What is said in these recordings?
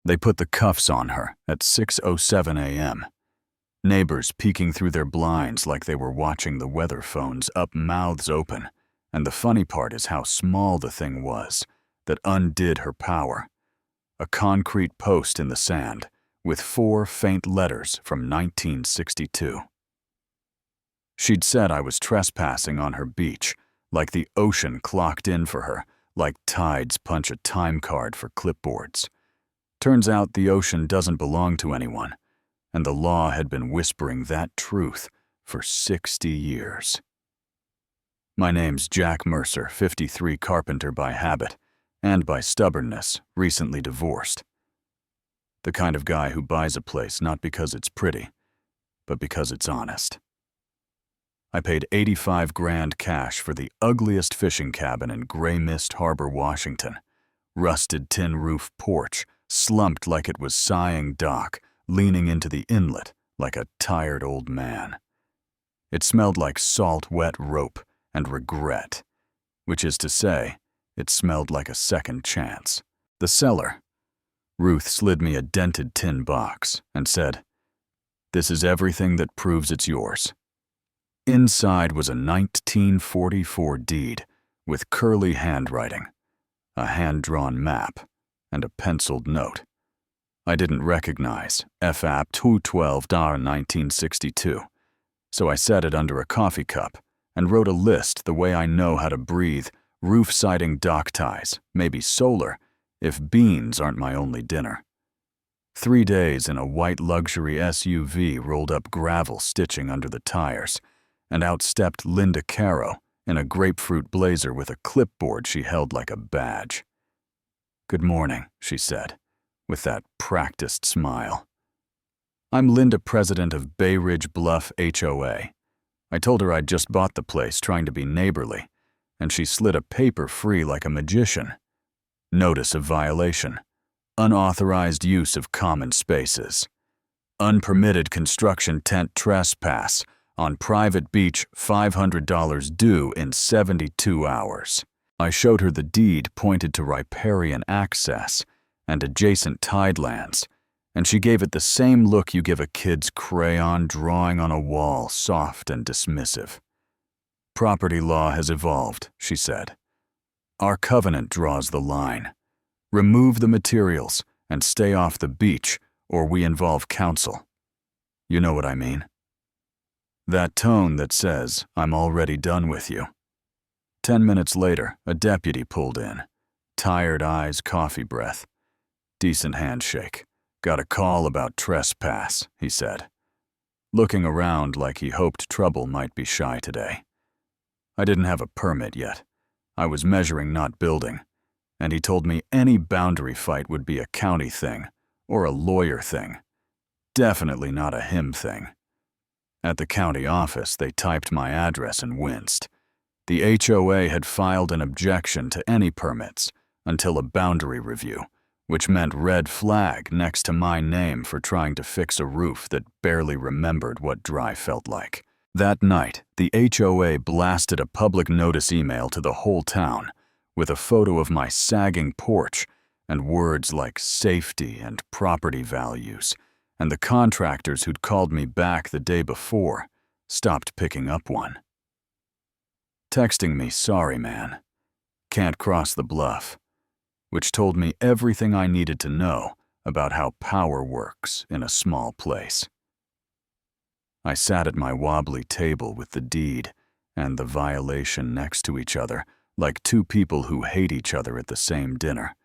They put the cuffs on her at 6:07 a.m. Neighbors peeking through their blinds like they were watching the weather phones up, mouths open. And the funny part is how small the thing was that undid her power. A concrete post in the sand with 4 faint letters from 1962. She'd said I was trespassing on her beach, like the ocean clocked in for her, like tides punch a time card for clipboards. Turns out the ocean doesn't belong to anyone, and the law had been whispering that truth for 60 years. My name's Jack Mercer, 53, carpenter by habit, and by stubbornness, recently divorced. The kind of guy who buys a place not because it's pretty, but because it's honest. I paid $85,000 cash for the ugliest fishing cabin in Gray Mist Harbor, Washington. Rusted tin roof porch, slumped like it was sighing dock, leaning into the inlet like a tired old man. It smelled like salt, wet rope and regret, which is to say, it smelled like a second chance. The cellar. Ruth slid me a dented tin box and said, "This is everything that proves it's yours." Inside was a 1944 deed with curly handwriting, a hand-drawn map, and a penciled note. I didn't recognize FAP 212-1962, so I set it under a coffee cup and wrote a list the way I know how to breathe: roof siding, dock ties, maybe solar, if beans aren't my only dinner. 3 days in a white luxury SUV rolled up gravel stitching under the tires, and out stepped Linda Caro in a grapefruit blazer with a clipboard she held like a badge. "Good morning," she said, with that practiced smile. "I'm Linda, president of Bay Ridge Bluff HOA. I told her I'd just bought the place trying to be neighborly, and she slid a paper free like a magician. Notice of violation. Unauthorized use of common spaces. Unpermitted construction tent trespass on private beach, $500 due in 72 hours. I showed her the deed pointed to riparian access and adjacent tidelands, and she gave it the same look you give a kid's crayon drawing on a wall, soft and dismissive. "Property law has evolved," she said. "Our covenant draws the line. Remove the materials and stay off the beach, or we involve counsel. You know what I mean? That tone that says, I'm already done with you." 10 minutes later, a deputy pulled in. Tired eyes, coffee breath. Decent handshake. "Got a call about trespass," he said, looking around like he hoped trouble might be shy today. I didn't have a permit yet. I was measuring, not building, and he told me any boundary fight would be a county thing or a lawyer thing. Definitely not a him thing. At the county office, they typed my address and winced. The HOA had filed an objection to any permits until a boundary review, which meant red flag next to my name for trying to fix a roof that barely remembered what dry felt like. That night, the HOA blasted a public notice email to the whole town with a photo of my sagging porch and words like safety and property values, and the contractors who'd called me back the day before stopped picking up one. Texting me, "Sorry, man. Can't cross the bluff," which told me everything I needed to know about how power works in a small place. I sat at my wobbly table with the deed and the violation next to each other, like two people who hate each other at the same dinner,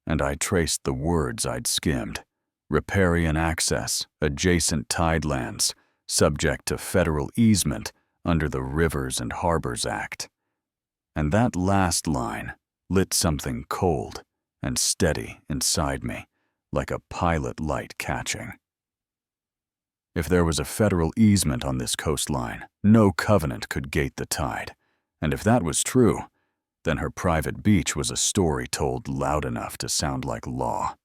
and I traced the words I'd skimmed. Riparian access, adjacent tidelands, subject to federal easement under the Rivers and Harbors Act. And that last line lit something cold and steady inside me, like a pilot light catching. If there was a federal easement on this coastline, no covenant could gate the tide, and if that was true, then her private beach was a story told loud enough to sound like law.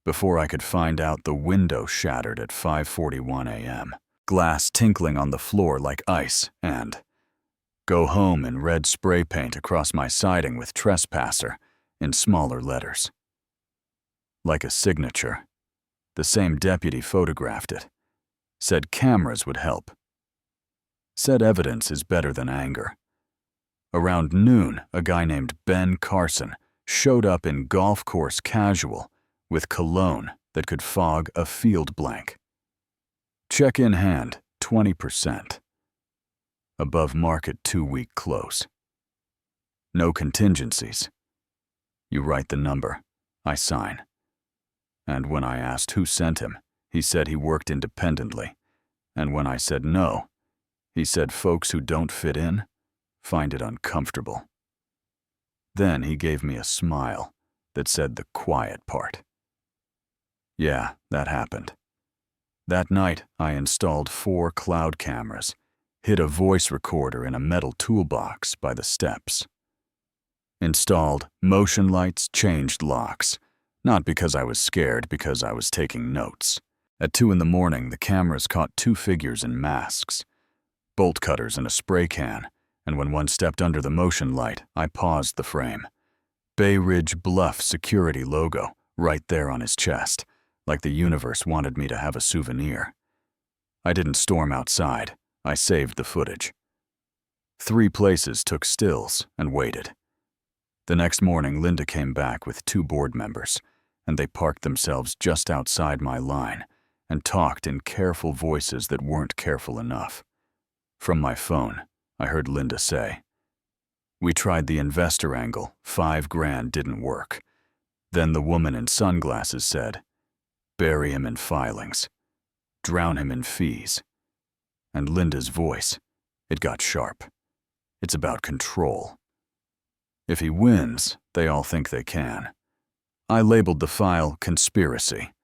Before I could find out, the window shattered at 5:41 a.m., glass tinkling on the floor like ice, and "Go home" in red spray paint across my siding with "Trespasser" in smaller letters. like a signature. The same deputy photographed it. Said cameras would help. Said evidence is better than anger. Around noon, a guy named Ben Carson showed up in golf course casual with cologne that could fog a field blank. Check in hand, 20%. Above market 2-week close. No contingencies. You write the number. I sign. And when I asked who sent him, he said he worked independently. And when I said no, he said folks who don't fit in find it uncomfortable. Then he gave me a smile that said the quiet part. Yeah, that happened. That night, I installed 4 cloud cameras, hid a voice recorder in a metal toolbox by the steps. Installed motion lights, changed locks, not because I was scared, because I was taking notes. At 2 in the morning, the cameras caught 2 figures in masks, bolt cutters and a spray can, and when one stepped under the motion light, I paused the frame. Bay Ridge Bluff security logo right there on his chest, like the universe wanted me to have a souvenir. I didn't storm outside. I saved the footage. 3 places took stills and waited. The next morning, Linda came back with 2 board members, and they parked themselves just outside my line and talked in careful voices that weren't careful enough. From my phone, I heard Linda say, "We tried the investor angle, $5,000 didn't work." Then the woman in sunglasses said, "Bury him in filings. Drown him in fees." And Linda's voice, it got sharp. It's about control. If he wins, they all think they can. I labeled the file conspiracy.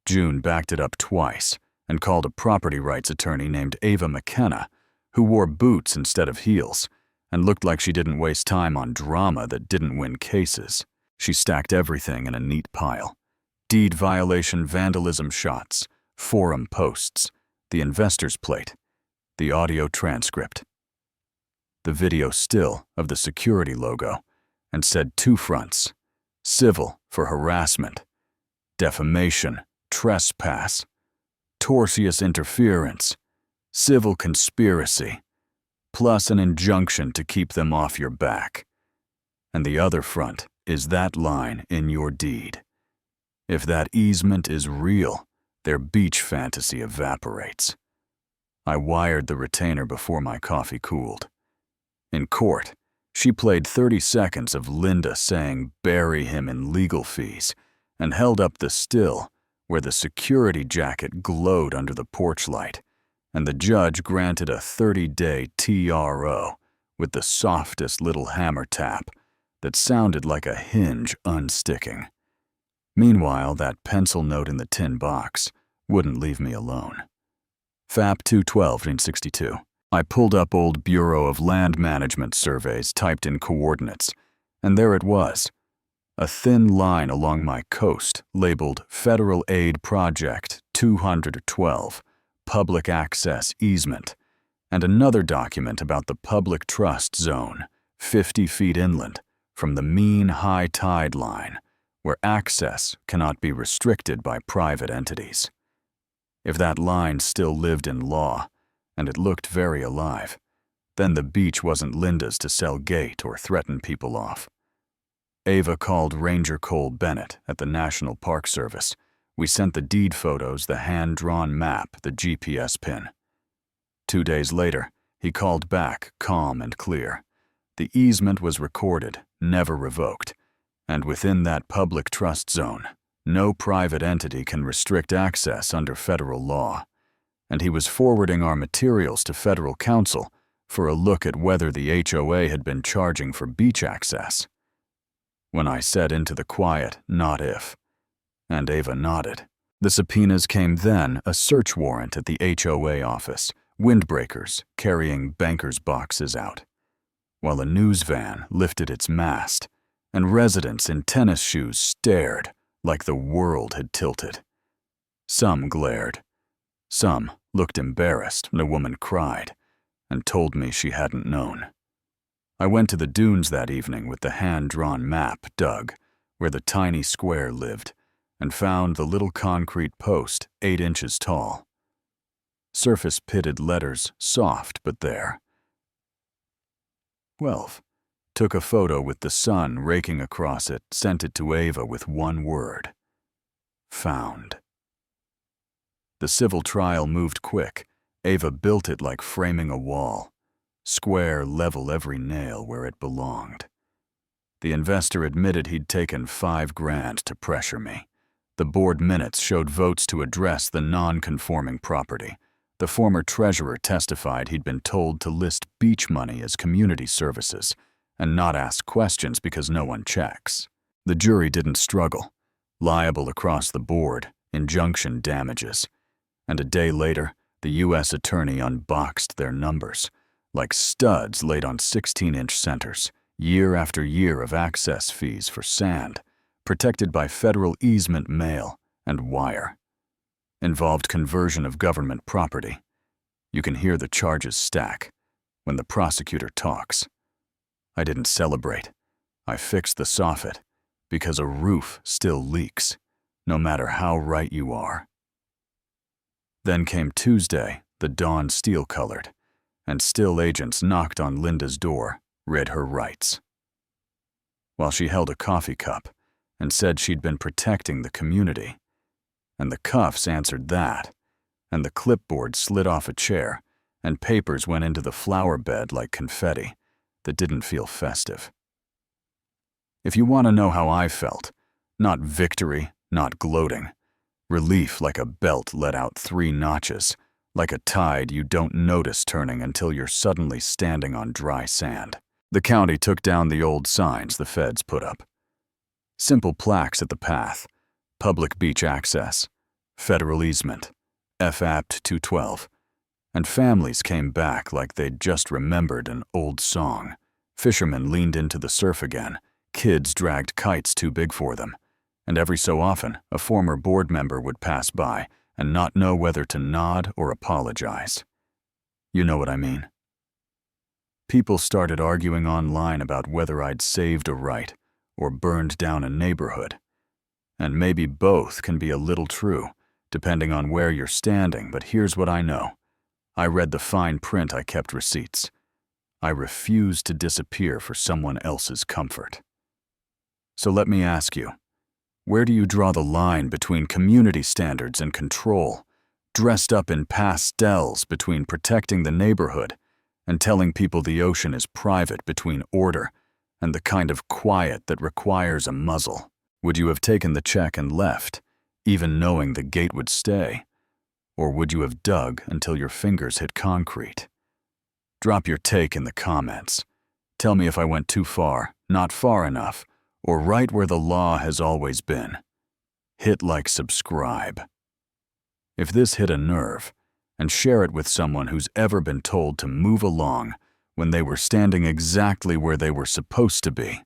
June backed it up twice and called a property rights attorney named Ava McKenna, who wore boots instead of heels and looked like she didn't waste time on drama that didn't win cases. She stacked everything in a neat pile. Deed violation vandalism shots, forum posts, the investor's plate, the audio transcript, the video still of the security logo, and said 2 fronts: civil for harassment, defamation, trespass, tortious interference, civil conspiracy, plus an injunction to keep them off your back. And the other front is that line in your deed. If that easement is real, their beach fantasy evaporates. I wired the retainer before my coffee cooled. In court, she played 30 seconds of Linda saying bury him in legal fees and held up the still where the security jacket glowed under the porch light, and the judge granted a 30-day TRO with the softest little hammer tap that sounded like a hinge unsticking. Meanwhile, that pencil note in the tin box wouldn't leave me alone. FAP 212-62. I pulled up old Bureau of Land Management surveys typed in coordinates, and there it was. A thin line along my coast labeled Federal Aid Project 212, Public Access Easement, and another document about the Public Trust Zone, 50 feet inland from the mean high tide line, where access cannot be restricted by private entities. If that line still lived in law, and it looked very alive, then the beach wasn't Linda's to sell gate or threaten people off. Ava called Ranger Cole Bennett at the National Park Service. We sent the deed photos, the hand-drawn map, the GPS pin. 2 days later, he called back, calm and clear. The easement was recorded, never revoked, and within that public trust zone, no private entity can restrict access under federal law. And he was forwarding our materials to federal counsel for a look at whether the HOA had been charging for beach access. When I said into the quiet, not if, and Ava nodded. The subpoenas came then, a search warrant at the HOA office, windbreakers carrying bankers' boxes out, while a news van lifted its mast, and residents in tennis shoes stared like the world had tilted. Some glared. Some looked embarrassed, and a woman cried and told me she hadn't known. I went to the dunes that evening with the hand-drawn map dug where the tiny square lived, and found the little concrete post 8 inches tall. Surface pitted letters, soft but there. 12. Took a photo with the sun raking across it, sent it to Ava with one word. Found. The civil trial moved quick. Ava built it like framing a wall. Square, level, every nail where it belonged. The investor admitted he'd taken $5,000 to pressure me. The board minutes showed votes to address the non-conforming property. The former treasurer testified he'd been told to list beach money as community services and not ask questions because no one checks. The jury didn't struggle. Liable across the board, injunction damages. And a day later, the U.S. attorney unboxed their numbers, like studs laid on 16-inch centers, year after year of access fees for sand, protected by federal easement mail and wire. Involved conversion of government property. You can hear the charges stack when the prosecutor talks. I didn't celebrate. I fixed the soffit because a roof still leaks, no matter how right you are. Then came Tuesday, the dawn steel-colored, and still agents knocked on Linda's door, read her rights. While she held a coffee cup and said she'd been protecting the community. And the cuffs answered that, and the clipboard slid off a chair, and papers went into the flower bed like confetti that didn't feel festive. If you want to know how I felt, not victory, not gloating, relief like a belt let out 3 notches, like a tide you don't notice turning until you're suddenly standing on dry sand. The county took down the old signs the feds put up. Simple plaques at the path, public beach access, federal easement, FAPT 212, and families came back like they'd just remembered an old song. Fishermen leaned into the surf again, kids dragged kites too big for them, and every so often a former board member would pass by and not know whether to nod or apologize. You know what I mean. People started arguing online about whether I'd saved a right or burned down a neighborhood. And maybe both can be a little true, depending on where you're standing, but here's what I know. I read the fine print, I kept receipts. I refused to disappear for someone else's comfort. So let me ask you, where do you draw the line between community standards and control, dressed up in pastels between protecting the neighborhood and telling people the ocean is private between order and the kind of quiet that requires a muzzle? Would you have taken the check and left, even knowing the gate would stay? Or would you have dug until your fingers hit concrete? Drop your take in the comments. Tell me if I went too far, not far enough, or right where the law has always been. Hit like, subscribe. If this hit a nerve, and share it with someone who's ever been told to move along when they were standing exactly where they were supposed to be.